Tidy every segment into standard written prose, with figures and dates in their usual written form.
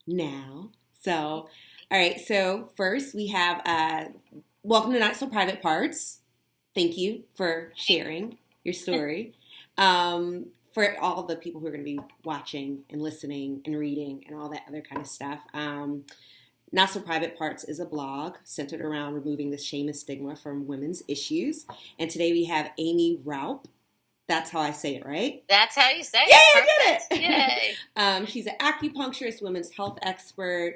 now. So, all right. So first we have welcome to Not So Private Parts. Thank you for sharing your story. For all the people who are going to be watching and listening and reading and all that other kind of stuff. Not So Private Parts is a blog centered around removing the shame and stigma from women's issues. And today we have Aimee Raupp. That's how I say it, right? That's how you say Yay, it. I Perfect. did Yay. it. She's an acupuncturist, women's health expert,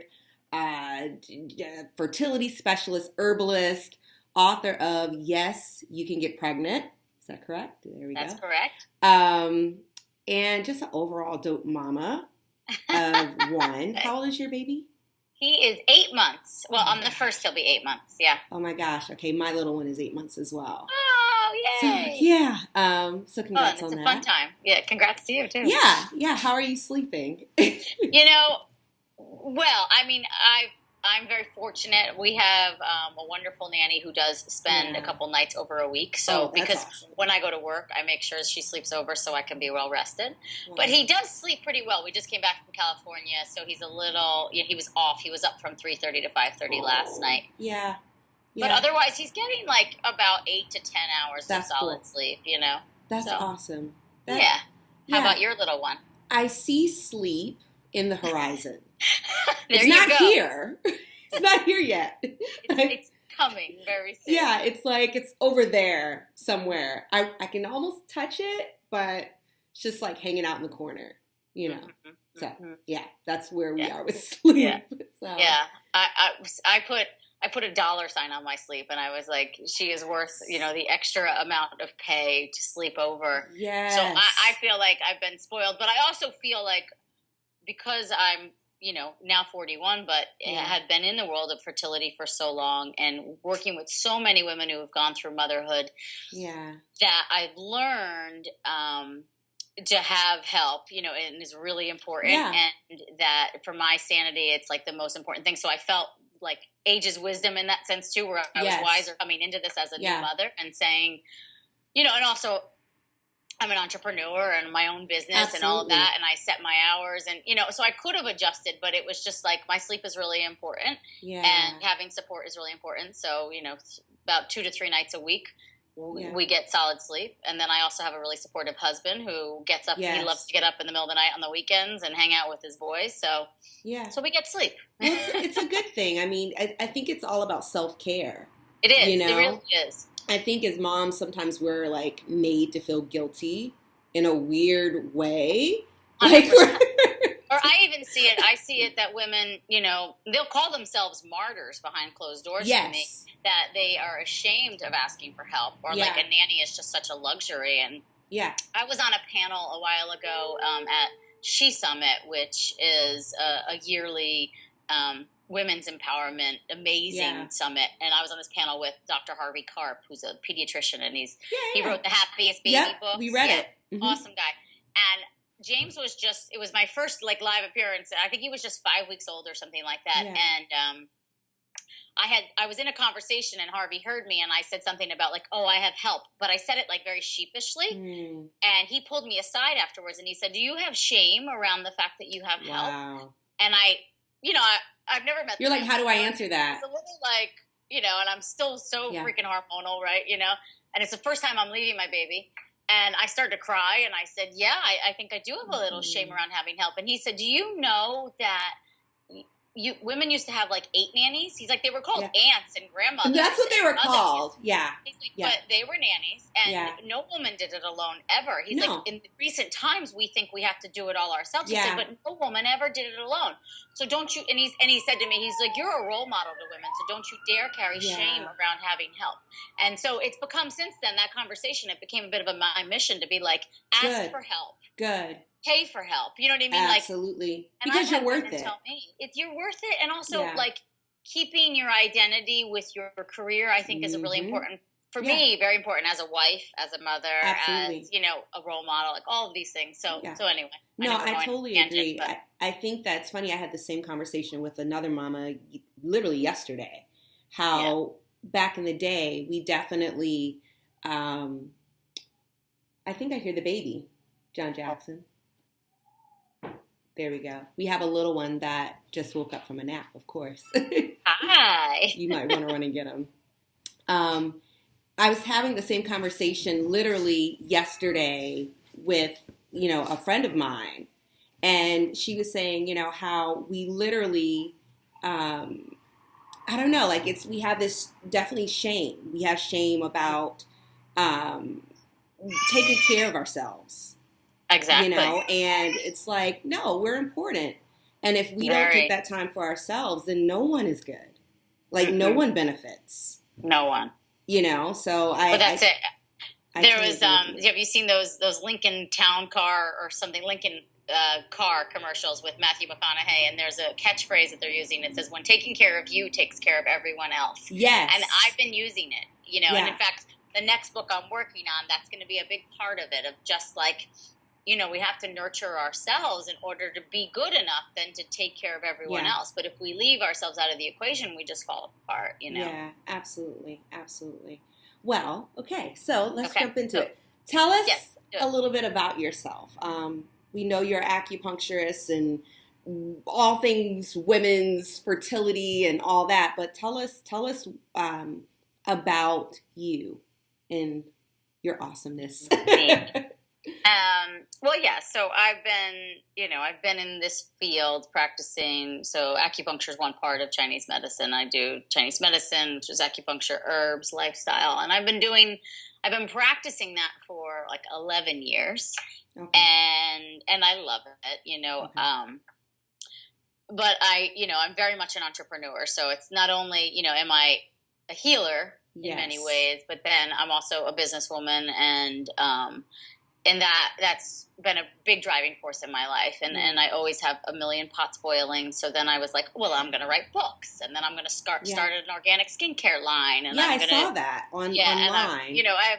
fertility specialist, herbalist, author of Yes, You Can Get Pregnant. Is that correct? There we go. That's correct. And just an overall dope mama of one. How old is your baby? He is 8 months. Well, on the first, he'll be 8 months. Yeah. Oh my gosh. Okay, my little one is 8 months as well. Oh, yay. So yeah. So congrats on that. It's a fun time. Yeah, congrats to you too. Yeah. How are you sleeping? Well, I mean, I'm very fortunate. We have a wonderful nanny who does spend a couple nights over a week. So because awesome. When I go to work, I make sure she sleeps over so I can be well rested. Wow. But he does sleep pretty well. We just came back from California, so he's a little. He was off. He was up from 3:30 to 5:30 last night. Yeah. But otherwise, he's getting like about 8 to 10 hours of solid sleep. That's awesome. How about your little one? I see sleep in the horizon. It's not here. It's not here yet. It's coming very soon. Yeah, it's like it's over there somewhere. I can almost touch it, but it's just like hanging out in the corner, Mm-hmm. So that's where we are with sleep. Yeah, so. I put a dollar sign on my sleep, and I was like, she is worth the extra amount of pay to sleep over. Yes. So I feel like I've been spoiled, but I also feel like because I'm now 41, but had been in the world of fertility for so long and working with so many women who have gone through motherhood, that I've learned to have help, and is really important. And that for my sanity, it's like the most important thing. So I felt like age is wisdom in that sense too, where I was wiser coming into this as a new mother and saying, and also I'm an entrepreneur and my own business and all of that. And I set my hours and, so I could have adjusted, but it was just like my sleep is really important and having support is really important. So, about 2 to 3 nights a week, we get solid sleep. And then I also have a really supportive husband who gets up. He loves to get up in the middle of the night on the weekends and hang out with his boys. So, so we get sleep. Well, it's a good thing. I mean, I think it's all about self-care. It is. It really is. I think as moms, sometimes we're like made to feel guilty in a weird way. Like, or I even see it. I see it that women, they'll call themselves martyrs behind closed doors to me, that they are ashamed of asking for help, or like a nanny is just such a luxury. And I was on a panel a while ago at She Summit, which is a yearly women's empowerment, amazing summit. And I was on this panel with Dr. Harvey Karp, who's a pediatrician, and he wrote the Happiest Baby books. We read it. Mm-hmm. Awesome guy. And James was it was my first like live appearance. I think he was just 5 weeks old or something like that. Yeah. And I was in a conversation and Harvey heard me and I said something about like, oh, I have help. But I said it like very sheepishly. Mm. And he pulled me aside afterwards and he said, do you have shame around the fact that you have help? And I've never met You're like, how do I answer that? It's a little like, and I'm still so freaking hormonal, right? And it's the first time I'm leaving my baby. And I started to cry and I said, I think I do have a little shame around having help. And he said, do you know that women used to have like 8 nannies? He's like, they were called aunts and grandmothers. And that's what they were called. Yeah. He's like, but they were nannies and no woman did it alone ever. He's like, in recent times, we think we have to do it all ourselves. He said, but no woman ever did it alone. So don't you, and he said to me, he's like, you're a role model to women. So don't you dare carry shame around having help. And so it's become since then, that conversation, it became a bit of my mission to be like, ask for help. Good. Pay for help. You know what I mean? Absolutely. Like, because you're worth it. Tell me, you're worth it. And also like keeping your identity with your career, I think is a really important, for me, very important as a wife, as a mother, as, a role model, like all of these things. So anyway. No, I totally agree. I think that's funny. I had the same conversation with another mama literally yesterday, how back in the day, we definitely, I think I hear the baby, John Jackson. There we go. We have a little one that just woke up from a nap, of course. Hi. You might want to run and get him. I was having the same conversation literally yesterday with, a friend of mine. And she was saying, how we literally, I don't know, like we have this definitely shame. We have shame about taking care of ourselves. Exactly. And it's like, no, we're important. And if we don't take that time for ourselves, then no one is good. Like, no one benefits. No one. So But that's it. There was, have you seen those Lincoln Town Car or something, Lincoln car commercials with Matthew McConaughey, and there's a catchphrase that they're using. It says, when taking care of you takes care of everyone else. Yes. And I've been using it, and in fact, the next book I'm working on, that's going to be a big part of it, of just like, we have to nurture ourselves in order to be good enough then to take care of everyone else. But if we leave ourselves out of the equation, we just fall apart, Yeah, absolutely. Absolutely. Well, okay. So let's jump into it. Tell us a little bit about yourself. We know you're an acupuncturist and all things women's fertility and all that, but tell us about you and your awesomeness. Well, yeah, so I've been in this field practicing. So acupuncture is one part of Chinese medicine. I do Chinese medicine, which is acupuncture, herbs, lifestyle. And I've been practicing that for like 11 years. Okay. And I love it, Okay. But I'm very much an entrepreneur. So it's not only, am I a healer in many ways, but then I'm also a businesswoman, and that's been a big driving force in my life. And I always have a million pots boiling. So then I was like, well, I'm going to write books, and then I'm going to start an organic skincare line. And I saw that online. And I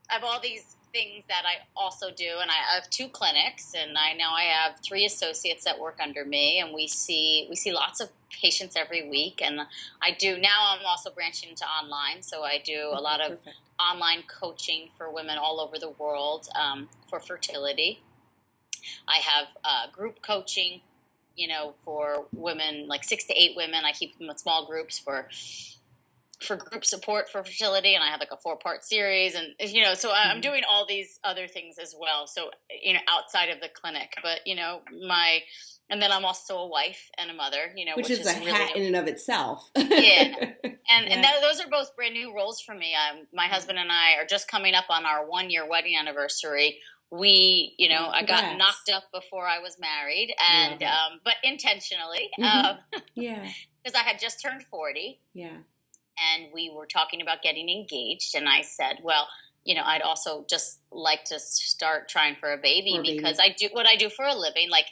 have all these things that I also do. And I have 2 clinics, and I have 3 associates that work under me. And we see lots of patients every week. And now I'm also branching into online. So I do a lot of online coaching for women all over the world for fertility. I have group coaching, for women, like 6 to 8 women. I keep them in small groups for group support for fertility, and I have like a 4-part series, and so I'm doing all these other things as well. So outside of the clinic, but and then I'm also a wife and a mother, which is a really hat in and of itself. And those are both brand new roles for me. My husband and I are just coming up on our 1-year wedding anniversary. We, I got knocked up before I was married, and but intentionally, because I had just turned 40. Yeah. And we were talking about getting engaged, and I said, well, I'd also just like to start trying for a baby because I do what I do for a living. Like,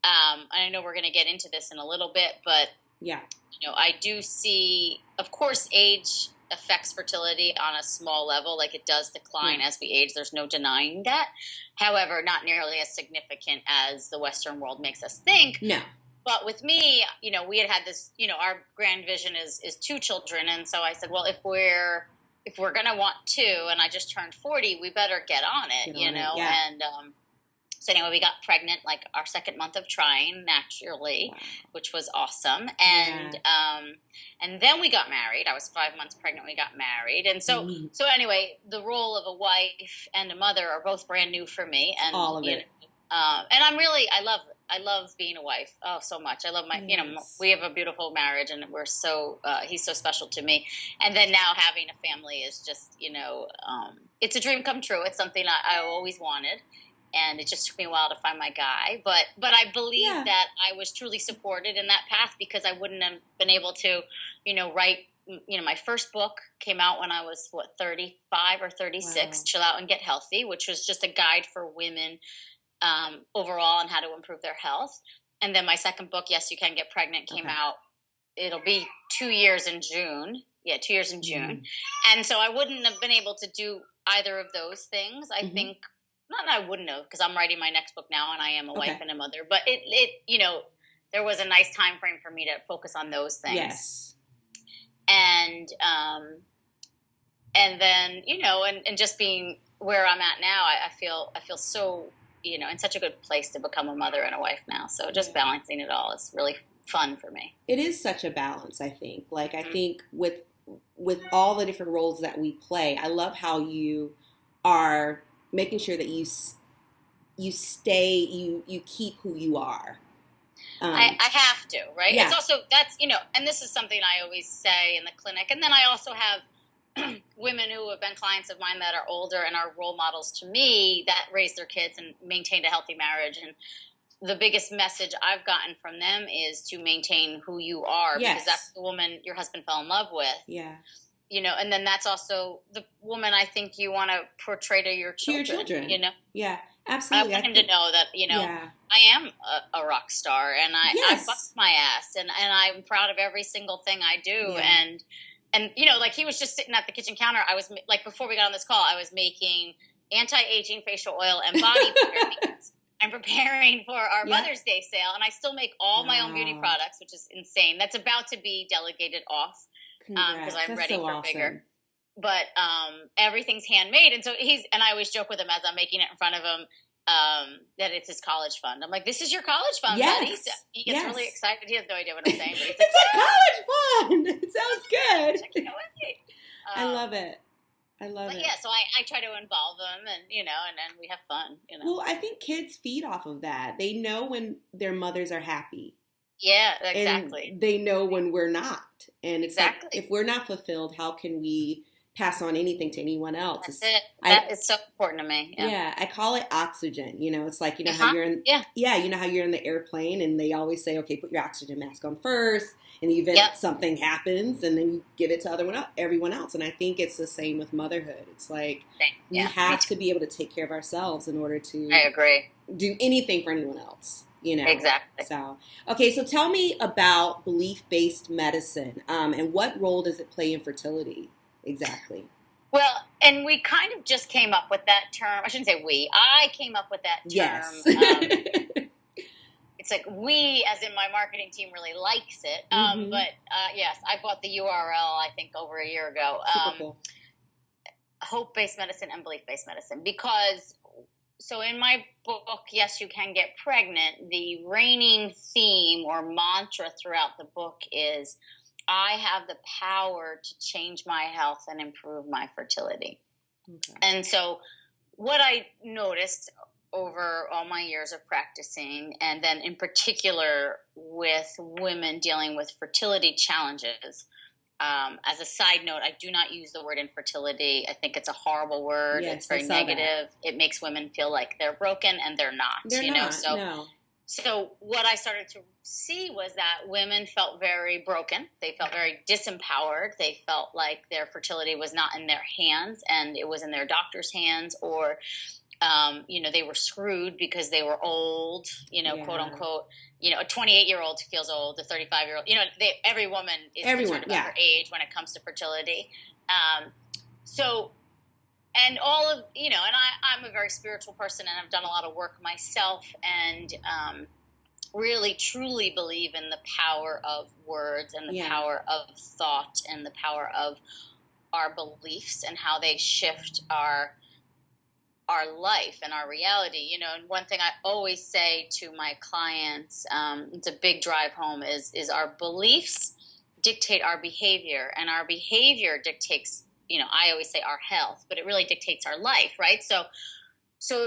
I know we're going to get into this in a little bit, but I do see, of course, age affects fertility on a small level. Like, it does decline as we age. There's no denying that. However, not nearly as significant as the Western world makes us think. No. But with me, we had this, our grand vision is 2 children. And so I said, well, if we're going to want 2 and I just turned 40, we better get on it, And so anyway, we got pregnant like our 2nd month of trying naturally, which was awesome. And and then we got married. I was 5 months pregnant when we got married. And so so anyway, the role of a wife and a mother are both brand new for me. And all of it. And I love being a wife. Oh, so much. I love my, we have a beautiful marriage, and we're so, he's so special to me. And then now having a family is just, it's a dream come true. It's something I always wanted. And it just took me a while to find my guy. But I believe that I was truly supported in that path, because I wouldn't have been able to, write, my first book came out when I was 35 or 36, Chill Out and Get Healthy, which was just a guide for women overall on how to improve their health. And then my second book, Yes, You Can Get Pregnant, came out. It'll be 2 years in June. Yeah, 2 years in June. And so I wouldn't have been able to do either of those things. I think, not that I wouldn't have, because I'm writing my next book now, and I am a wife and a mother. But it there was a nice time frame for me to focus on those things. Yes. And then, and just being where I'm at now, I feel so in such a good place to become a mother and a wife now. So just balancing it all is really fun for me. It is such a balance, I think. Like, I think with all the different roles that we play, I love how you are making sure that you keep who you are. I have to, right? Yeah. It's also, that's, and this is something I always say in the clinic. And then I also have women who have been clients of mine that are older and are role models to me that raised their kids and maintained a healthy marriage. And the biggest message I've gotten from them is to maintain who you are, because that's the woman your husband fell in love with. Yeah. And then that's also the woman I think you want to portray to your children. Yeah, absolutely. I want him to know that, I am a rock star, and I bust my ass, and I'm proud of every single thing I do. Yeah. And like, he was just sitting at the kitchen counter. I was like, before we got on this call, I was making anti-aging facial oil and body butter. I'm preparing for our Mother's Day sale, and I still make all my own beauty products, which is insane. That's about to be delegated off because I'm ready for bigger. But everything's handmade, and so and I always joke with him as I'm making it in front of him that it's his college fund. I'm like, "This is your college fund, buddy." So he gets really excited. He has no idea what I'm saying, but he's it's a college fund. It sounds good. I love it. Yeah, so I try to involve them, and and then we have fun. Well, I think kids feed off of that. They know when their mothers are happy. Yeah, exactly. And they know when we're not. And it's exactly. Like, if we're not fulfilled, how can we pass on anything to anyone else? That's it. That is so important to me. Yeah, I call it oxygen. It's like, how you're in how you're in the airplane, and they always say, okay, put your oxygen mask on first. In the event something happens, and then you give it to everyone else. And I think it's the same with motherhood. It's like we have to be able to take care of ourselves in order to do anything for anyone else. Exactly. So, okay, so tell me about belief-based medicine, and what role does it play in fertility exactly? Well, and we kind of just came up with that term. I shouldn't say we. I came up with that term. Yes. It's like we, as in my marketing team, really likes it. But yes, I bought the URL, I think, over a year ago. Super cool. Hope-based medicine and belief-based medicine. Because, so in my book, Yes, You Can Get Pregnant, the reigning theme or mantra throughout the book is, I have the power to change my health and improve my fertility. Okay. And so what I noticed over all my years of practicing, and then in particular with women dealing with fertility challenges, as a side note, I do not use the word infertility. I think it's a horrible word. Yes, it's very negative. It makes women feel like they're broken, and they're not. They're not. So what I started to see was that women felt very broken. They felt very disempowered. They felt like their fertility was not in their hands, and it was in their doctor's hands, or they were screwed because they were old, quote unquote. A 28-year-old feels old, a 35-year-old, every woman is concerned about her age when it comes to fertility. And all of, and I'm a very spiritual person, and I've done a lot of work myself, and really truly believe in the power of words and the power of thought and the power of our beliefs and how they shift our life and our reality. And one thing I always say to my clients, it's a big drive home, is our beliefs dictate our behavior, and our behavior dictates, I always say our health, but it really dictates our life, right? So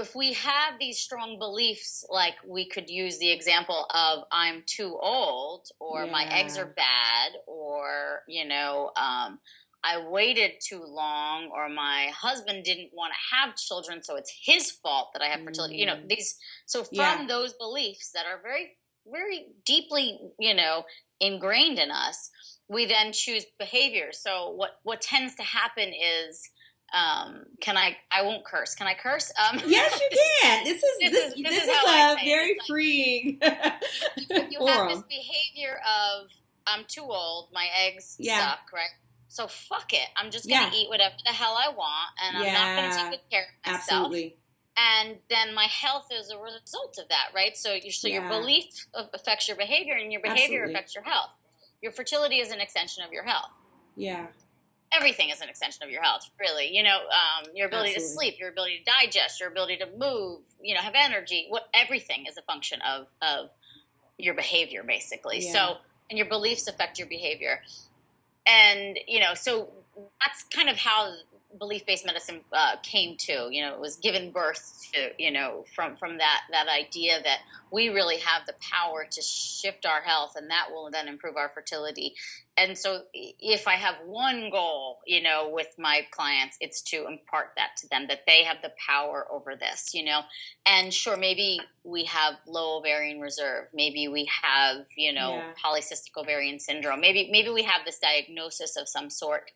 if we have these strong beliefs, like we could use the example of I'm too old, or my eggs are bad, or, I waited too long, or my husband didn't want to have children, so it's his fault that I have fertility. From those beliefs that are very, very deeply, ingrained in us, we then choose behavior. So what tends to happen is, I won't curse. Can I curse? Yes, you can. This is a very freeing you have this behavior of, I'm too old, my eggs suck, right? So fuck it. I'm just going to eat whatever the hell I want, and I'm not going to take good care of myself. Absolutely. And then my health is a result of that, right? So your belief affects your behavior, and your behavior affects your health. Your fertility is an extension of your health. Yeah. everything is an extension of your health, really. Your ability to sleep, your ability to digest, your ability to move, have energy. Everything is a function of your behavior, basically. Yeah. So, and your beliefs affect your behavior. And, so that's kind of how belief-based medicine came to. It was given birth to, from that idea that we really have the power to shift our health, and that will then improve our fertility. And so if I have one goal, with my clients, it's to impart that to them, that they have the power over this, and sure, maybe we have low ovarian reserve. Maybe we have, polycystic ovarian syndrome. Maybe we have this diagnosis of some sort.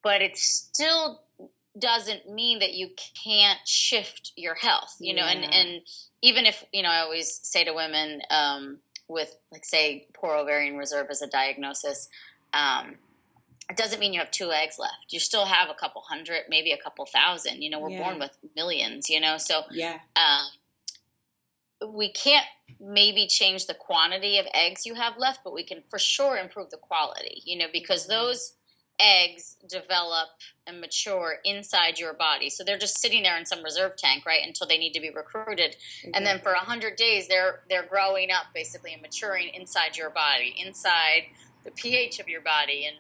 But it still doesn't mean that you can't shift your health, and even if, I always say to women, with, like, say, poor ovarian reserve as a diagnosis, it doesn't mean you have 2 eggs left. You still have a couple hundred, maybe a couple thousand. We're born with millions. So we can't maybe change the quantity of eggs you have left, but we can for sure improve the quality. Because those eggs develop and mature inside your body. So they're just sitting there in some reserve tank, right, until they need to be recruited. Exactly. And then for 100 days, they're growing up, basically, and maturing inside your body, inside the pH of your body, and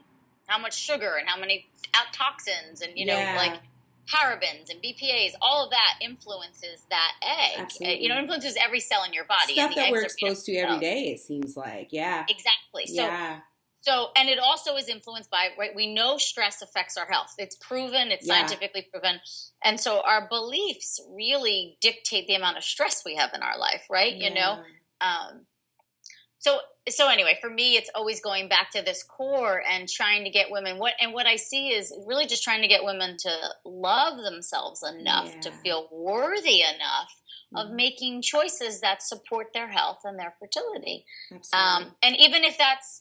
how much sugar and how many toxins and, like parabens and BPAs, all of that influences that egg. Absolutely. Influences every cell in your body. Stuff that we're exposed to every day, it seems like. Yeah. Exactly. So, and it also is influenced by, right, we know stress affects our health. It's proven, it's scientifically proven. And so our beliefs really dictate the amount of stress we have in our life, right? Yeah. So anyway, for me, it's always going back to this core and trying to get women, what I see is really just trying to get women to love themselves enough to feel worthy enough of making choices that support their health and their fertility. Absolutely. And even if that's,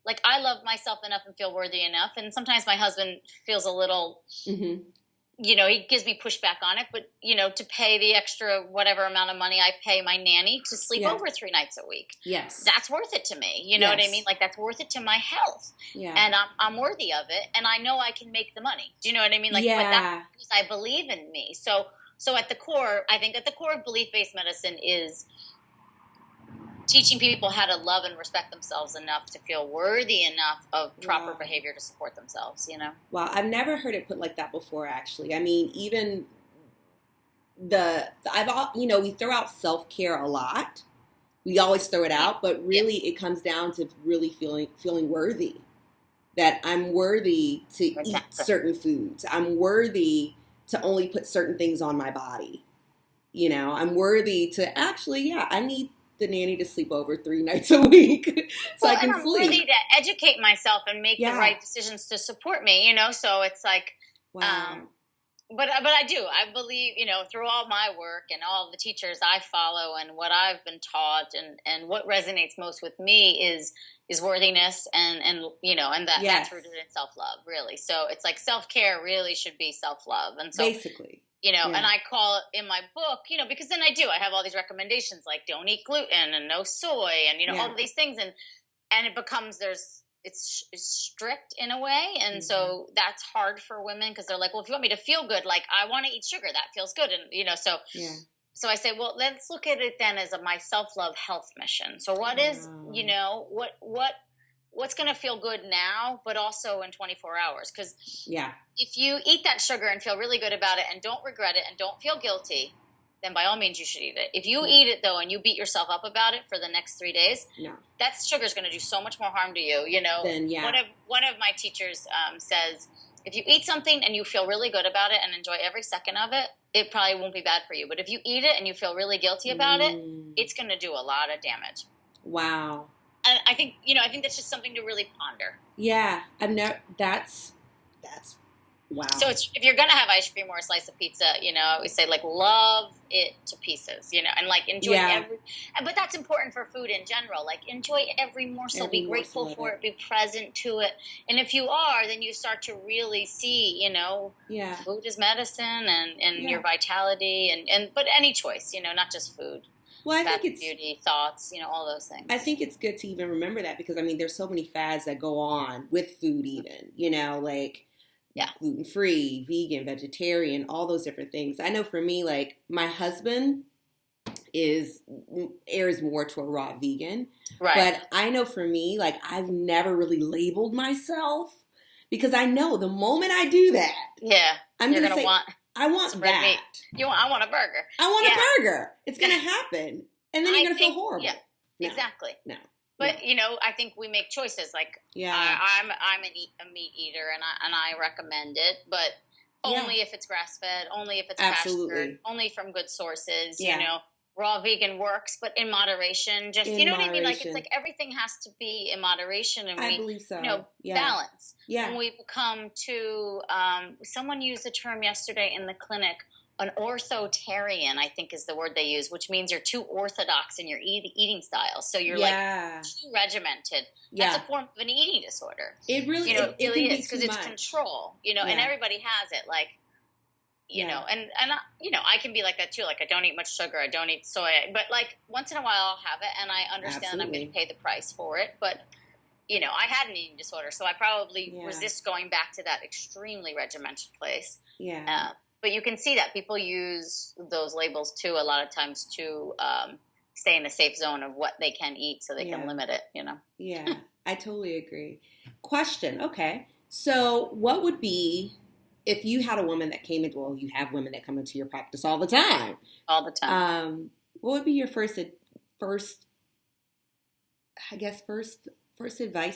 like, I love myself enough and feel worthy enough. And sometimes my husband feels a little, he gives me pushback on it. But, to pay the extra whatever amount of money I pay my nanny to sleep over 3 nights a week. Yes. That's worth it to me. You know what I mean? Like, that's worth it to my health. Yeah. And I'm worthy of it. And I know I can make the money. Do you know what I mean? Like, but that's because I believe in me. So at the core, I think at the core of belief-based medicine is teaching people how to love and respect themselves enough to feel worthy enough of proper behavior to support themselves, Wow, I've never heard it put like that before, actually. I mean, even we throw out self-care a lot. We always throw it out, but really it comes down to really feeling worthy. That I'm worthy to eat certain foods. I'm worthy to only put certain things on my body. I'm worthy to actually, I need the nanny to sleep over 3 nights a week so I can sleep. I'm worthy to educate myself and make the right decisions to support me, So it's like, wow. But I do. I believe, through all my work and all the teachers I follow and what I've been taught and what resonates most with me is worthiness and that's rooted in self-love, really. So it's like self-care really should be self-love. And so basically. And I call it in my book, because then I have all these recommendations like don't eat gluten and no soy and, all of these things. And it becomes, it's strict in a way. And so that's hard for women because they're like, well, if you want me to feel good, like I want to eat sugar, that feels good. And, so I say, well, let's look at it then as my self-love health mission. So what is, what's going to feel good now, but also in 24 hours? Because if you eat that sugar and feel really good about it and don't regret it and don't feel guilty, then by all means you should eat it. If you eat it, though, and you beat yourself up about it for the next 3 days, that sugar is going to do so much more harm to you. Then, one of my teachers says, if you eat something and you feel really good about it and enjoy every second of it, it probably won't be bad for you. But if you eat it and you feel really guilty about it, it's going to do a lot of damage. Wow. And I think that's just something to really ponder. Yeah, that's wow. So if you're going to have ice cream or a slice of pizza, I always say, like, love it to pieces, and, like, enjoy but that's important for food in general. Like, enjoy every morsel, be grateful for it, be present to it. And if you are, then you start to really see, food is medicine and your vitality but any choice, not just food. Well, I bath think it's beauty thoughts, all those things. I think it's good to even remember that because I mean, there's so many fads that go on with food, even like gluten free, vegan, vegetarian, all those different things. I know for me, like my husband airs more to a raw vegan, right? But I know for me, like I've never really labeled myself because I know the moment I do that, I'm gonna say I want that. I want a burger. I want a burger. It's gonna happen, and then you're gonna feel horrible. Yeah, exactly. No. But I think we make choices. Like I'm a meat eater, and I recommend it, but only if it's grass fed, only if it's pastured, only from good sources. Raw vegan works, but in moderation. Just what I mean. Like it's like everything has to be in moderation, and I believe so. Balance. Yeah. And we've come to. Someone used the term yesterday in the clinic. An orthotarian, I think, is the word they use, which means you're too orthodox in your eating style. So you're like too regimented. That's a form of an eating disorder. It really, it really is because it's control. And everybody has it. Like, and I can be like that too. Like I don't eat much sugar. I don't eat soy. But like once in a while I'll have it, and I understand that I'm going to pay the price for it. But I had an eating disorder, so I probably resist going back to that extremely regimented place. Yeah. But you can see that people use those labels too a lot of times to stay in a safe zone of what they can eat so they can limit it, Yeah, I totally agree. Question, okay. So what would be, if you had a woman that came into, well, you have women that come into your practice all the time. All the time. What would be your first advice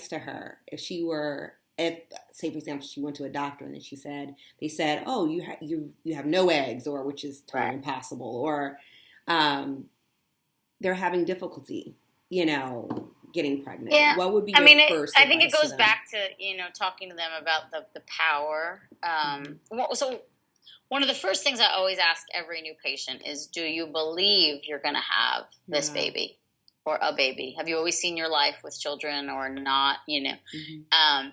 to her if, say, for example, she went to a doctor and then they said, oh, you have no eggs, or which is totally impossible, or they're having difficulty, getting pregnant. Yeah. What would be your first I think it advice goes back to, talking to them about the power. So one of the first things I always ask every new patient is, do you believe you're going to have this baby or a baby? Have you always seen your life with children or not? Mm-hmm.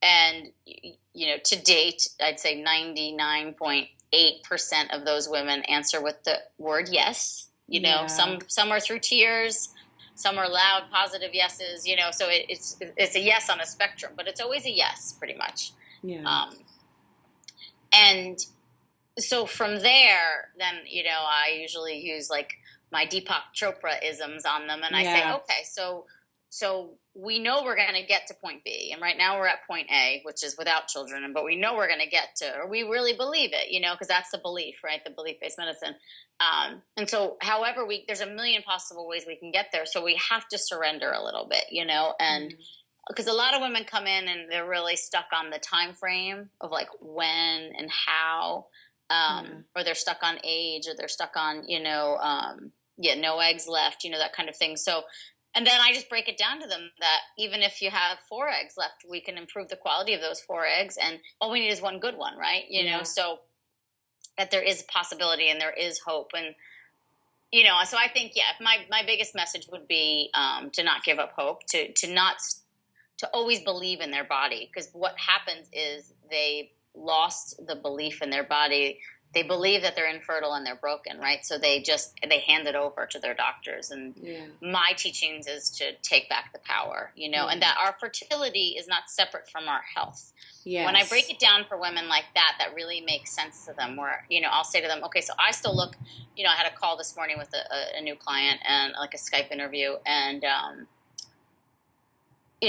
And, to date, I'd say 99.8% of those women answer with the word yes. Some are through tears, some are loud, positive yeses, so it's a yes on a spectrum, but it's always a yes, pretty much. Yeah. And so from there, then, I usually use like my Deepak Chopra isms on them, and I say, okay, so we know we're going to get to point B, and right now we're at point A, which is without children, but we know we're going to get to, or we really believe it, because that's the belief, right? The belief-based medicine. And so however there's a million possible ways we can get there. So we have to surrender a little bit, and because a lot of women come in and they're really stuck on the time frame of like when and how, or they're stuck on age, or they're stuck on, no eggs left, that kind of thing. So, and then I just break it down to them that even if you have 4 eggs left, we can improve the quality of those 4 eggs. And all we need is one good one, right? So that there is a possibility and there is hope. And, so I think, my biggest message would be to not give up hope, to always believe in their body. Because what happens is they've lost the belief in their body. They believe that they're infertile and they're broken, right? So they hand it over to their doctors. And my teachings is to take back the power, and that our fertility is not separate from our health. Yes. When I break it down for women like that really makes sense to them, where, I'll say to them, okay, so I still look, I had a call this morning with a new client and like a Skype interview, and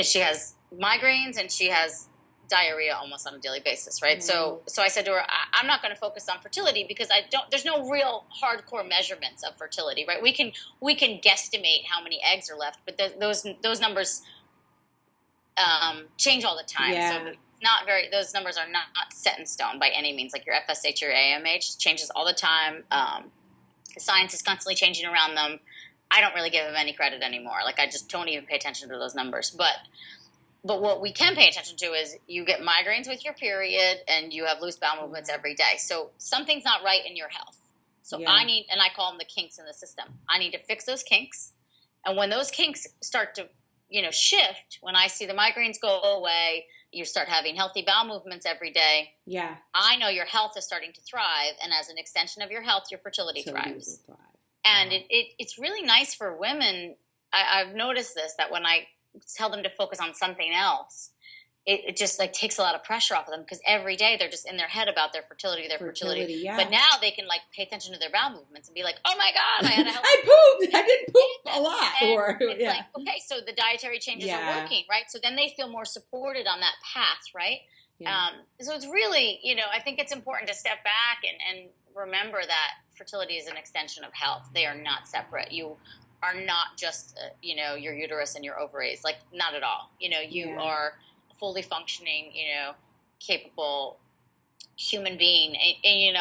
she has migraines and she has diarrhea almost on a daily basis, right? So I said to her, I'm not going to focus on fertility because there's no real hardcore measurements of fertility, right? We can guesstimate how many eggs are left, but those numbers change all the time. So those numbers are not set in stone by any means. Like your FSH or AMH changes all the time. Science is constantly changing around them. I don't really give them any credit anymore. Like I just don't even pay attention to those numbers. But what we can pay attention to is you get migraines with your period and you have loose bowel movements every day. So something's not right in your health. So I call them the kinks in the system. I need to fix those kinks. And when those kinks start to, shift, when I see the migraines go away, you start having healthy bowel movements every day. Yeah. I know your health is starting to thrive. And as an extension of your health, your fertility thrives. And it's really nice for women. I've noticed this, that when I tell them to focus on something else, it just like takes a lot of pressure off of them, because every day they're just in their head about their fertility. Yeah. But now they can like pay attention to their bowel movements and be like, oh my God, I had a healthy I pooped. I did poop a lot. And it's like, okay, so the dietary changes are working, right? So then they feel more supported on that path, right? Yeah. So it's really, I think it's important to step back and remember that fertility is an extension of health. They are not separate. You are not just, your uterus and your ovaries, like not at all. You are fully functioning, capable human being, and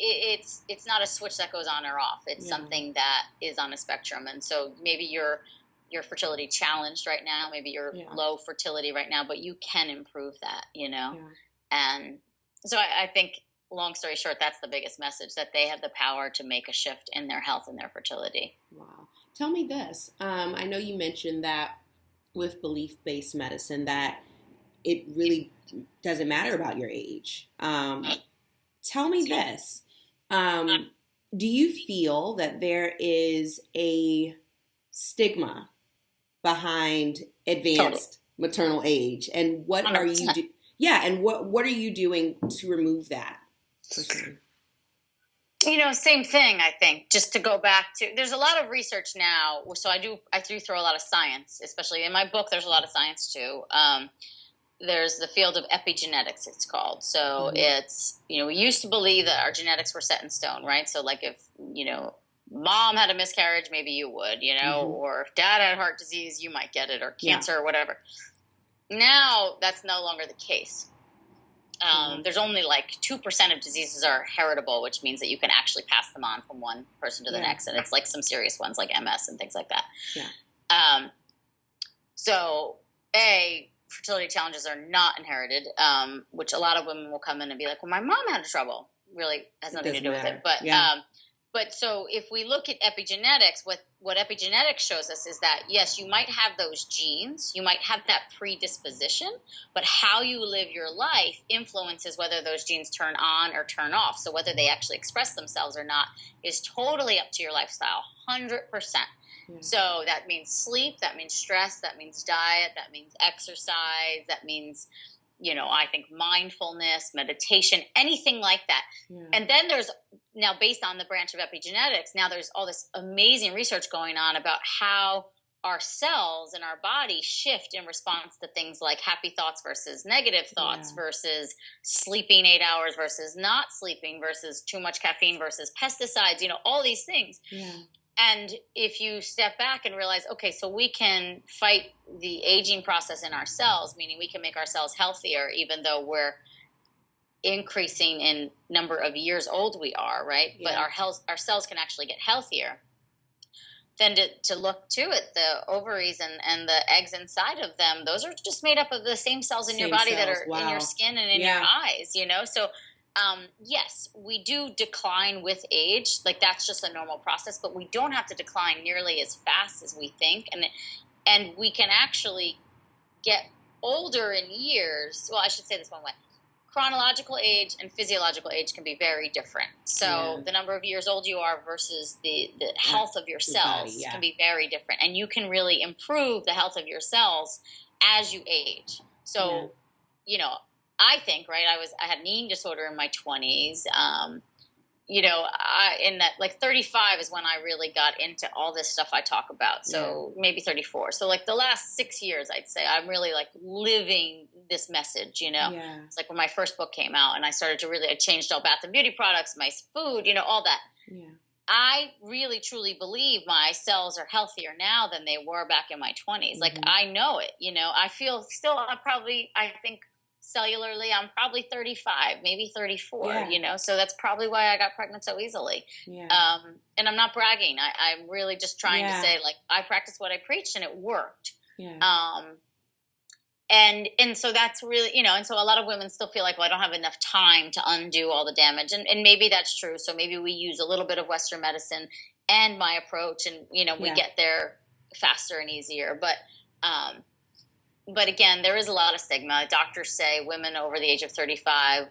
it's not a switch that goes on or off. It's something that is on a spectrum. And so maybe you're fertility challenged right now, maybe you're low fertility right now, but you can improve that, And so I think, long story short, that's the biggest message, that they have the power to make a shift in their health and their fertility. Wow. Tell me this. I know you mentioned that with belief-based medicine that it really doesn't matter about your age. Tell me this. Do you feel that there is a stigma behind advanced maternal age? And what 100%. Are you and what are you doing to remove that? Same thing, I think, just to go back to, there's a lot of research now. So I do throw a lot of science, especially in my book, there's a lot of science too. There's the field of epigenetics, it's called. So it's, we used to believe that our genetics were set in stone, right? So like if, mom had a miscarriage, maybe you would, or if dad had heart disease, you might get it, or cancer or whatever. Now that's no longer the case. There's only like 2% of diseases are heritable, which means that you can actually pass them on from one person to the next. And it's like some serious ones like MS and things like that. Yeah. So fertility challenges are not inherited, which a lot of women will come in and be like, well, my mom had trouble. Really has nothing to do with it. But so if we look at epigenetics, what epigenetics shows us is that, yes, you might have those genes, you might have that predisposition, but how you live your life influences whether those genes turn on or turn off. So whether they actually express themselves or not is totally up to your lifestyle, 100%. So that means sleep, that means stress, that means diet, that means exercise, that means, I think mindfulness, meditation, anything like that. Yeah. And then now based on the branch of epigenetics, now there's all this amazing research going on about how our cells in our body shift in response to things like happy thoughts versus negative thoughts versus sleeping 8 hours versus not sleeping versus too much caffeine versus pesticides, all these things. Yeah. And if you step back and realize, okay, so we can fight the aging process in our cells, meaning we can make our cells healthier, even though we're increasing in number of years old we are, right? Yeah. But our cells can actually get healthier. Then to look to it, the ovaries and the eggs inside of them, those are just made up of the same cells in your body that are in your skin and in your eyes, So yes, we do decline with age. Like that's just a normal process, but we don't have to decline nearly as fast as we think. And we can actually get older in years. Well, I should say this one way. Chronological age and physiological age can be very different. So the number of years old you are versus the health of your cells can be very different. And you can really improve the health of your cells as you age. So, I think, right, I had an eating disorder in my 20s. In that, like 35 is when I really got into all this stuff I talk about. So maybe 34. So like the last 6 years, I'd say I'm really like living this message, It's like when my first book came out and I started to I changed all bath and beauty products, my food, all that. Yeah. I really truly believe my cells are healthier now than they were back in my 20s. Like I know it, I feel still, I think cellularly, I'm probably 35, maybe 34, so that's probably why I got pregnant so easily. Yeah. And I'm not bragging. I'm really just trying to say, like, I practiced what I preached and it worked. Yeah. And so that's really, and so a lot of women still feel like, well, I don't have enough time to undo all the damage. And maybe that's true. So maybe we use a little bit of Western medicine and my approach and, we get there faster and easier. But, but again, there is a lot of stigma. Doctors say women over the age of 35,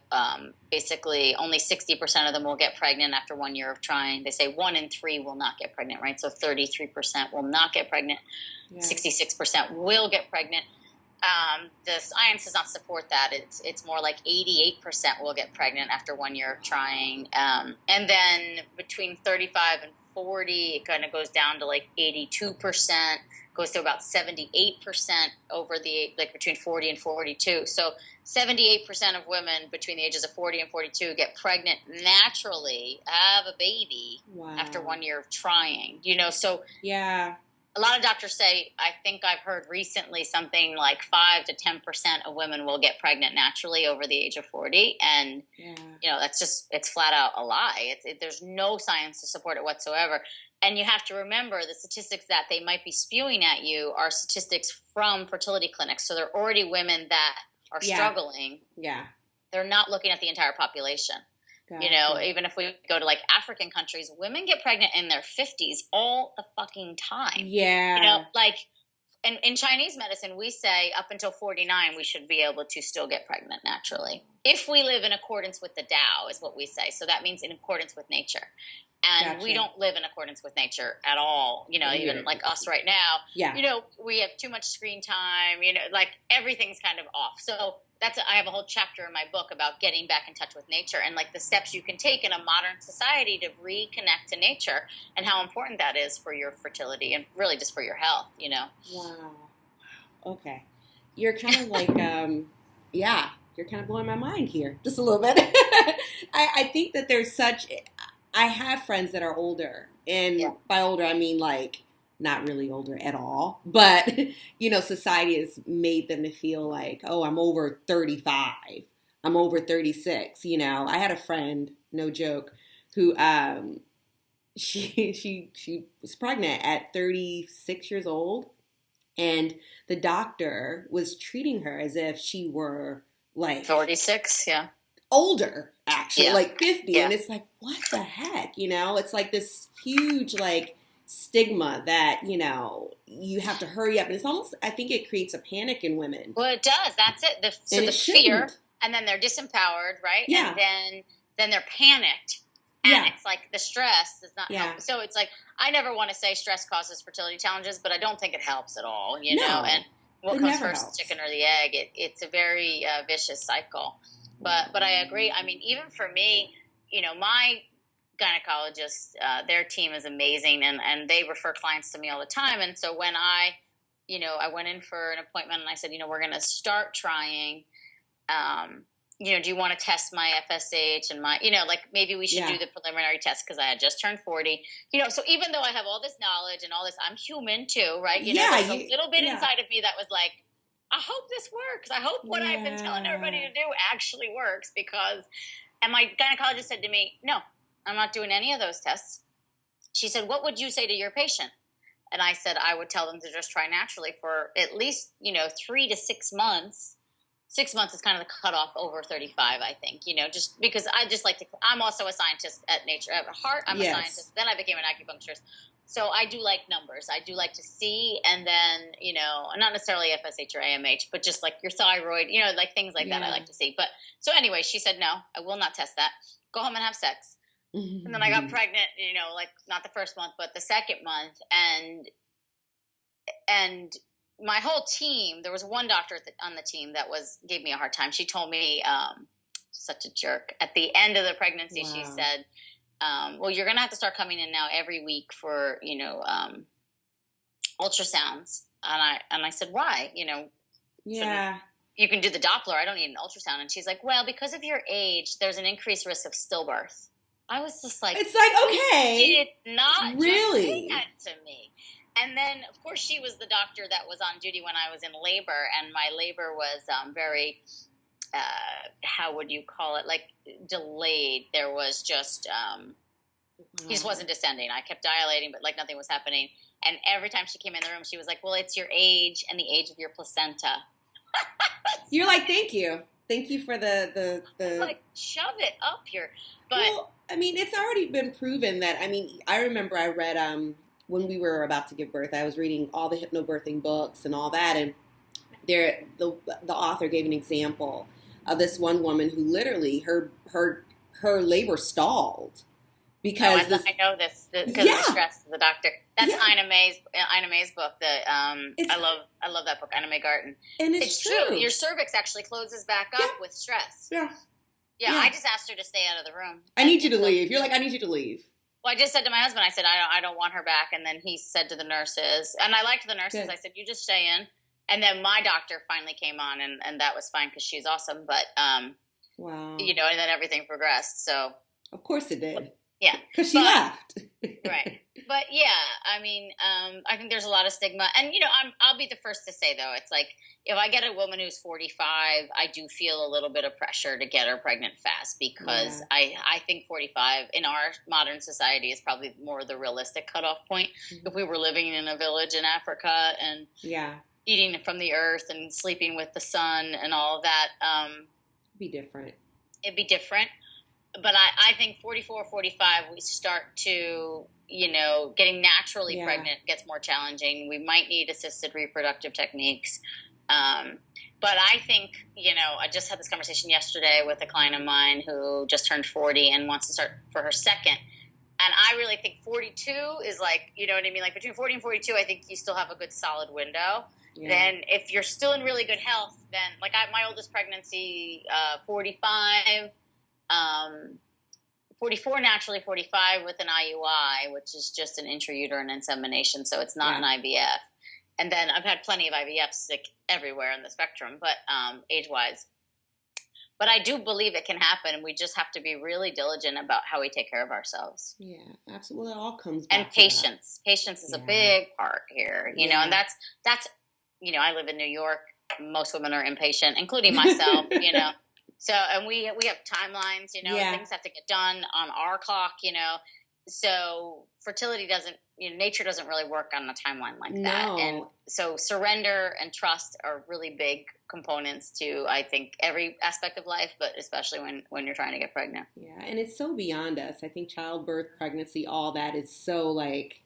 basically only 60% of them will get pregnant after 1 year of trying. They say 1 in 3 will not get pregnant, right? So 33% will not get pregnant. Yeah. 66% will get pregnant. The science does not support that. It's more like 88% will get pregnant after 1 year of trying. And then between 35 and 40, it kind of goes down to like 82%. Goes to about 78% over the, like between 40 and 42. So 78% of women between the ages of 40 and 42 get pregnant naturally, have a baby after 1 year of trying, so yeah. A lot of doctors say, I think I've heard recently something like 5 to 10% of women will get pregnant naturally over the age of 40. And, that's just, it's flat out a lie. There's no science to support it whatsoever. And you have to remember the statistics that they might be spewing at you are statistics from fertility clinics. So they're already women that are struggling. Yeah. They're not looking at the entire population. Gotcha. Even if we go to like African countries, women get pregnant in their 50s all the fucking time. Yeah. And in Chinese medicine, we say up until 49, we should be able to still get pregnant naturally. If we live in accordance with the Tao is what we say. So that means in accordance with nature. And gotcha. We don't live in accordance with nature at all, even like us right now. Yeah. We have too much screen time, like everything's kind of off. So I have a whole chapter in my book about getting back in touch with nature and like the steps you can take in a modern society to reconnect to nature and how important that is for your fertility and really just for your health, Wow. Okay. You're kind of like, you're kind of blowing my mind here just a little bit. I think that there's I have friends that are older, and by older, I mean like not really older at all, but society has made them to feel like, oh, I'm over 35, I'm over 36. I had a friend, no joke, who she was pregnant at 36 years old, and the doctor was treating her as if she were like 46, older, actually, like 50. And it's like, what the heck? It's like this huge, like, stigma that, you have to hurry up. And it's almost, I think it creates a panic in women. Well, it does. That's it. So the fear, and then they're disempowered, right? Yeah. And then they're panicked. And it's like the stress is not helping. So it's like, I never want to say stress causes fertility challenges, but I don't think it helps at all, No, and what comes first, the chicken or the egg? It's a very vicious cycle. But I agree. I mean, even for me, my gynecologist, their team is amazing, and they refer clients to me all the time. And so when I went in for an appointment and I said, we're going to start trying, do you want to test my FSH and my, like maybe we should do the preliminary test because I had just turned 40, so even though I have all this knowledge and all this, I'm human too, right? There's a little bit inside of me that was like, I hope this works. I hope what I've been telling everybody to do actually works and my gynecologist said to me, no, I'm not doing any of those tests. She said, what would you say to your patient? And I said, I would tell them to just try naturally for at least, 3 to 6 months. 6 months is kind of the cutoff over 35, I think, just because I just like to, I'm also a scientist at nature, at heart. I'm a scientist. Then I became an acupuncturist. So I do like numbers. I do like to see, and then, not necessarily FSH or AMH, but just like your thyroid, like things like that I like to see. But so anyway, she said, no, I will not test that. Go home and have sex. Mm-hmm. And then I got pregnant, like not the first month, but the second month. And my whole team, there was one doctor on the team that gave me a hard time. She told me, such a jerk. At the end of the pregnancy, she said, well, you're going to have to start coming in now every week for, ultrasounds. And I said, why? You can do the Doppler. I don't need an ultrasound. And she's like, well, because of your age, there's an increased risk of stillbirth. I was just like, it's like, okay. She did not really say that to me. And then, of course, she was the doctor that was on duty when I was in labor. And my labor was very, how would you call it? Like delayed. There was just, he just wasn't descending. I kept dilating, but like nothing was happening. And every time she came in the room, she was like, well, it's your age and the age of your placenta. You're like, thank you. Thank you for the like, shove it up here. But well, I mean, it's already been proven that, I remember I read, when we were about to give birth, I was reading all the hypnobirthing books and all that. And the author gave an example of this one woman who literally her labor stalled because I know this because of the stress of the doctor. That's Ina May's book. I love that book, Ina May Garten. And it's true. Your cervix actually closes back up with stress. Yeah. I just asked her to stay out of the room. I need you to leave. You're like, I need you to leave. Well, I just said to my husband, I said, I don't want her back. And then he said to the nurses, and I liked the nurses. I said, you just stay in. And then my doctor finally came on, and that was fine because she's awesome. But, wow. And then everything progressed. So, of course it did. Yeah. Because she left. Right. But yeah, I mean, I think there's a lot of stigma. And, I'll be the first to say, though, it's like, if I get a woman who's 45, I do feel a little bit of pressure to get her pregnant fast because I think 45 in our modern society is probably more the realistic cutoff point. Mm-hmm. If we were living in a village in Africa and eating from the earth and sleeping with the sun and all of that. It'd be different. But I think 44, 45, we start to, getting naturally pregnant gets more challenging. We might need assisted reproductive techniques. But I think, I just had this conversation yesterday with a client of mine who just turned 40 and wants to start for her second. And I really think 42 is like, you know what I mean? Like between 40 and 42, I think you still have a good solid window. Yeah. Then if you're still in really good health, then like my oldest pregnancy, 45, 44 naturally, 45 with an IUI, which is just an intrauterine insemination. So it's not an IVF. And then I've had plenty of IVFs like everywhere in the spectrum, but age-wise. But I do believe it can happen, and we just have to be really diligent about how we take care of ourselves. Yeah, absolutely. Well, it all comes back and patience. To Patience is a big part here, you know, and that's I live in New York. Most women are impatient, including myself, So, and we have timelines, things have to get done on our clock, So fertility nature doesn't really work on a timeline like that. And so surrender and trust are really big components to, I think, every aspect of life, but especially when you're trying to get pregnant. Yeah, and it's so beyond us. I think childbirth, pregnancy, all that is so like...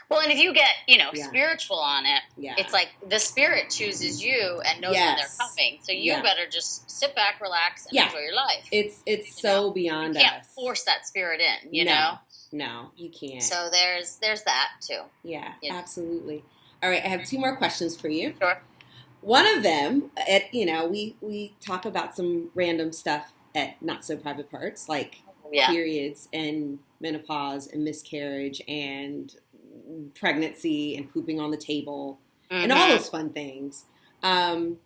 Well, and if you get, spiritual on it, it's like the spirit chooses you and knows when they're coming. So you better just sit back, relax, and enjoy your life. It's so beyond us. You can't force that spirit in, you know? No, you can't. So there's that too. Yeah, absolutely. All right, I have 2 more questions for you. Sure. One of them, we talk about some random stuff at Not So Private Parts, like periods and menopause and miscarriage and pregnancy and pooping on the table and all those fun things. Do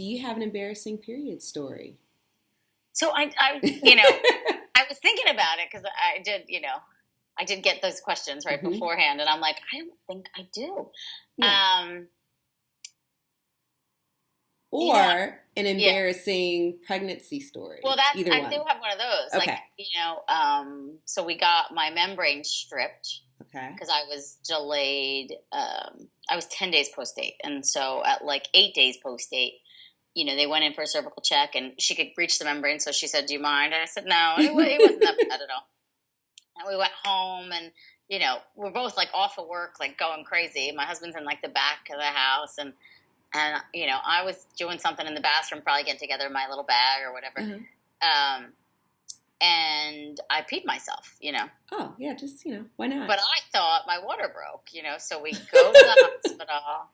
you have an embarrassing period story? So I I was thinking about it because I did get those questions right beforehand, and I'm like, I don't think I do. Yeah. Or an embarrassing pregnancy story. Well, I do have one of those. Okay. So we got my membrane stripped. Okay. Because I was delayed. I was 10 days post-date. And so at like 8 days post-date, they went in for a cervical check and she could reach the membrane. So she said, do you mind? And I said, no, it wasn't that bad at all. And we went home and, we're both like off of work, like going crazy. My husband's in like the back of the house. And I was doing something in the bathroom, probably getting together my little bag or whatever. Mm-hmm. And I peed myself, Oh, yeah, just, why not? But I thought my water broke, so we go to the hospital.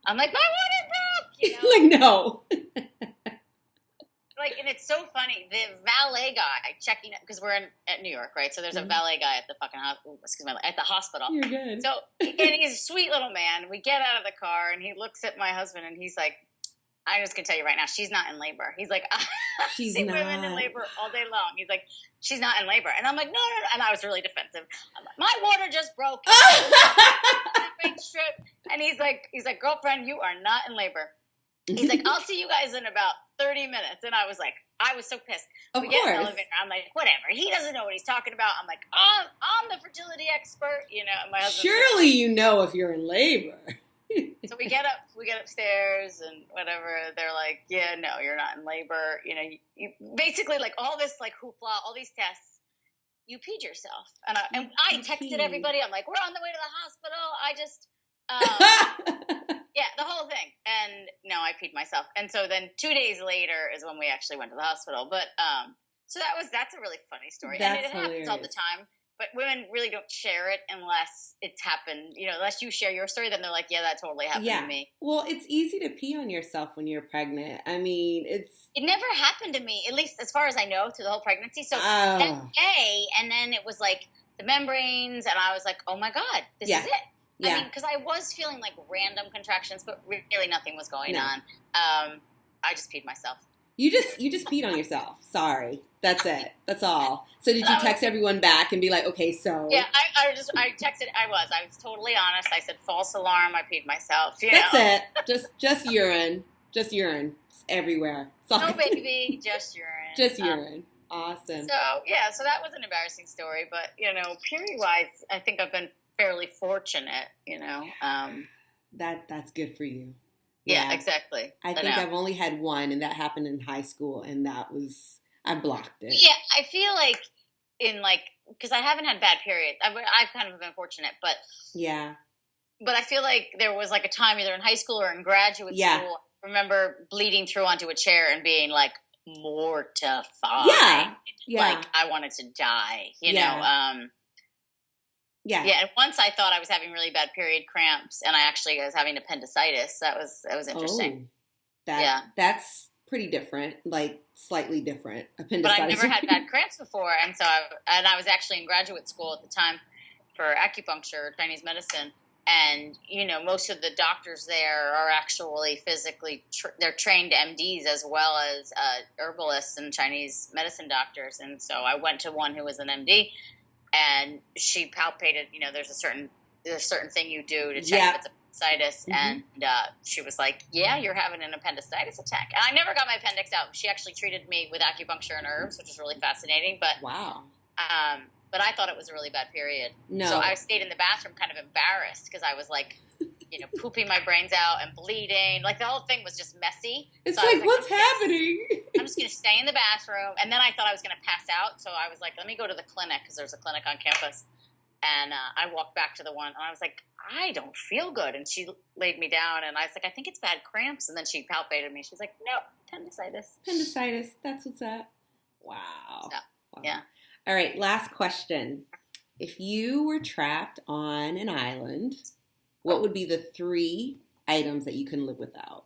I'm like, my water broke, Like, no. Like, and it's so funny. The valet guy checking it, because we're at New York, right? So there's a valet guy at the fucking at the hospital. You're good. So, and he's a sweet little man. We get out of the car, and he looks at my husband, and he's like, I'm just going to tell you right now, she's not in labor. He's like, I see women in labor all day long. He's like, she's not in labor. And I'm like, no. And I was really defensive. I'm like, my water just broke. And he's like, girlfriend, you are not in labor. He's like, I'll see you guys in about 30 minutes. And I was so pissed. We get in the elevator. I'm like, whatever. He doesn't know what he's talking about. I'm like, I'm the fertility expert. And my husband. Surely you know if you're in labor. So we get upstairs and whatever. They're like, yeah, no, you're not in labor. You basically like all this like hoopla, all these tests. You peed yourself, and I texted everybody. I'm like, we're on the way to the hospital. I just, Yeah, the whole thing. And no, I peed myself. And so then 2 days later is when we actually went to the hospital. But so that's a really funny story. That's and it hilarious. happens all the time. But women really don't share it unless it's happened. Unless you share your story, then they're like, yeah, that totally happened to me. Well, it's easy to pee on yourself when you're pregnant. I mean, It never happened to me, at least as far as I know, through the whole pregnancy. So that day, and then it was like the membranes, and I was like, oh my God, this is it. Yeah. I mean, because I was feeling like random contractions, but really nothing was going on. I just peed myself. You just peed on yourself. Sorry. That's it. That's all. So did you text everyone back and be like, okay, so. Yeah, I texted. I was totally honest. I said, false alarm. I peed myself. That's it. Just urine. Just urine. Just everywhere. No, baby. Just urine. Just urine. Awesome. So that was an embarrassing story. But, period-wise, I think I've been fairly fortunate, That's good for you. Yeah, exactly. I think I've only had one, and that happened in high school, and I blocked it. Yeah, I feel like because I haven't had bad periods. I've kind of been fortunate, but yeah. But I feel like there was like a time either in high school or in graduate school. I remember bleeding through onto a chair and being like mortified. Yeah. Like I wanted to die, you know. Yeah, and once I thought I was having really bad period cramps, and I actually was having appendicitis. That was interesting. That's pretty different, like slightly different. Appendicitis. But I've never had bad cramps before, and so I was actually in graduate school at the time for acupuncture, Chinese medicine, and most of the doctors there are actually physically they're trained MDs as well as herbalists and Chinese medicine doctors, and so I went to one who was an MD. And she palpated, there's a certain thing you do to check if it's appendicitis. Mm-hmm. And she was like, yeah, you're having an appendicitis attack. And I never got my appendix out. She actually treated me with acupuncture and herbs, which is really fascinating. But wow. But I thought it was a really bad period. No. So I stayed in the bathroom kind of embarrassed because I was like, pooping my brains out and bleeding. Like the whole thing was just messy. It's so like what's happening? I'm just going to stay in the bathroom. And then I thought I was going to pass out. So I was like, let me go to the clinic because there's a clinic on campus. And I walked back to the one and I was like, I don't feel good. And she laid me down and I was like, I think it's bad cramps. And then she palpated me. She's like, no, appendicitis. Appendicitis. That's what's up. Wow. So, yeah. All right. Last question. If you were trapped on an island, what would be the 3 items that you couldn't live without?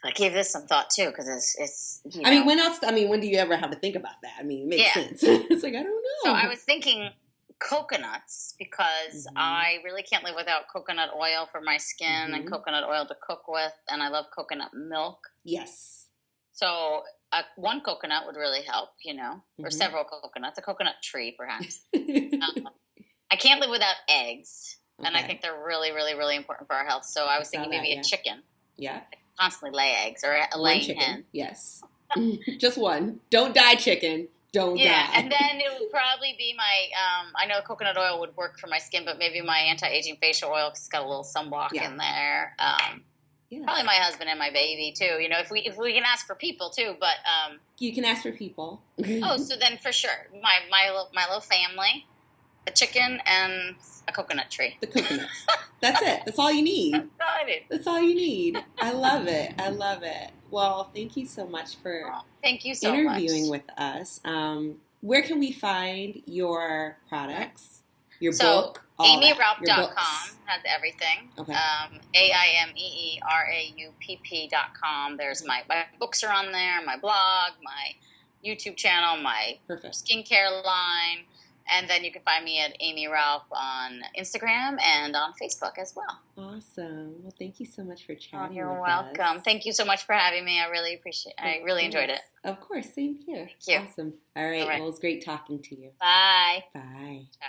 I gave this some thought too, because it's. I mean, when else? I mean, when do you ever have to think about that? I mean, it makes sense. It's like I don't know. So I was thinking coconuts because I really can't live without coconut oil for my skin and coconut oil to cook with, and I love coconut milk. Yes. So one coconut would really help, or several coconuts, a coconut tree perhaps. I can't live without eggs, and I think they're really, really, really important for our health. So I was thinking maybe a chicken. Yeah. I constantly lay eggs, or a laying hen. Yes. Just one. Don't die, chicken. Don't die. Yeah, and then it would probably be my, I know coconut oil would work for my skin, but maybe my anti-aging facial oil because it's got a little sunblock in there. Probably my husband and my baby too. If we can ask for people too, but you can ask for people. So then for sure, my little family. A chicken and a coconut tree. The coconut. That's it. That's all you need. That's all you need. I love it. I love it. Well, thank you so much for interviewing with us. Where can we find your products? Your book? AimeeRaupp.com has everything. Okay. AIMEERAUPP.com. There's my books are on there, my blog, my YouTube channel, my skincare line. And then you can find me at Aimee Raupp on Instagram and on Facebook as well. Awesome. Well, thank you so much for chatting You're with welcome. us. Thank you so much for having me. I really appreciate it. I really enjoyed it. Of course. Same here. Thank you. Awesome. All right. Well, it was great talking to you. Bye. Bye. Ciao.